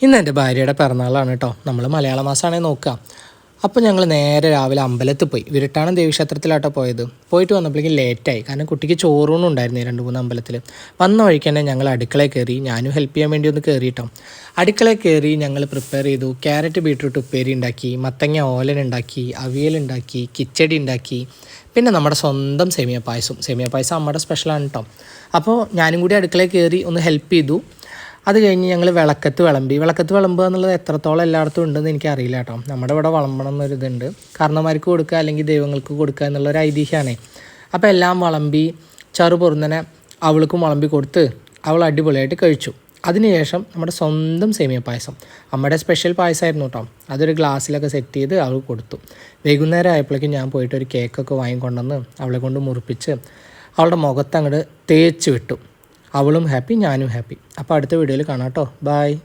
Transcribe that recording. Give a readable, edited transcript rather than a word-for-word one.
ഇന്ന് എൻ്റെ ഭാര്യയുടെ പിറന്നാളാണ് കേട്ടോ. നമ്മൾ മലയാള മാസമാണെങ്കിൽ നോക്കുക. അപ്പോൾ ഞങ്ങൾ നേരെ രാവിലെ അമ്പലത്തിൽ പോയി. വിരട്ടാണം ദേവീക്ഷേത്രത്തിലാട്ടോ പോയത്. പോയിട്ട് വന്നപ്പോഴേക്കും ലേറ്റായി, കാരണം കുട്ടിക്ക് ചോറൂണും ഉണ്ടായിരുന്നു 2-3 അമ്പലത്തിൽ. വന്ന വഴിക്ക് തന്നെ ഞങ്ങൾ അടുക്കളയിൽ കയറി. ഞാനും ഹെൽപ്പ് ചെയ്യാൻ വേണ്ടി ഒന്ന് കയറിയിട്ടോ. അടുക്കളയിൽ കയറി ഞങ്ങൾ പ്രിപ്പയർ ചെയ്തു. ക്യാരറ്റ് ബീട്രൂട്ട് ഉപ്പേരി ഉണ്ടാക്കി, മത്തങ്ങ ഓലൻ ഉണ്ടാക്കി, അവിയലുണ്ടാക്കി, കിച്ചടി ഉണ്ടാക്കി, പിന്നെ നമ്മുടെ സ്വന്തം സേമിയ പായസം അമ്മയുടെ സ്പെഷ്യലാണ് കേട്ടോ. അപ്പോൾ ഞാനും കൂടി അടുക്കളയിൽ കയറി ഒന്ന് ഹെൽപ്പ് ചെയ്തു. അത് കഴിഞ്ഞ് ഞങ്ങൾ വിളക്കത്ത് വിളമ്പുക എന്നുള്ളത് എത്രത്തോളം എല്ലായിടത്തും ഉണ്ടെന്ന് എനിക്കറിയില്ല കേട്ടോ. നമ്മുടെ ഇവിടെ വിളമ്പണം എന്നൊരിതുണ്ട്, കാരണവന്മാർക്ക് കൊടുക്കുക അല്ലെങ്കിൽ ദൈവങ്ങൾക്ക് കൊടുക്കുക എന്നുള്ളൊരു ഐതിഹ്യമാണ്. അപ്പോൾ എല്ലാം വിളമ്പി ചെറു പൊറുന്നനെ അവൾക്കും വിളമ്പി കൊടുത്ത് അവൾ അടിപൊളിയായിട്ട് കഴിച്ചു. അതിനുശേഷം നമ്മുടെ സ്വന്തം സേമിയ പായസം, അമ്മയുടെ സ്പെഷ്യൽ പായസമായിരുന്നു കേട്ടോ. അതൊരു ഗ്ലാസ്സിലൊക്കെ സെറ്റ് ചെയ്ത് അവൾ കൊടുത്തു. വൈകുന്നേരം ആയപ്പോഴേക്കും ഞാൻ പോയിട്ട് ഒരു കേക്കൊക്കെ വാങ്ങിക്കൊണ്ടുവന്ന് അവളെ കൊണ്ട് മുറിപ്പിച്ച് അവളുടെ മുഖത്ത് അങ്ങോട്ട് തേച്ച് വിട്ടു. അവളും ഹാപ്പി, ഞാനും ഹാപ്പി. അപ്പോൾ അടുത്ത വീഡിയോയിൽ കാണാം കേട്ടോ. ബൈ.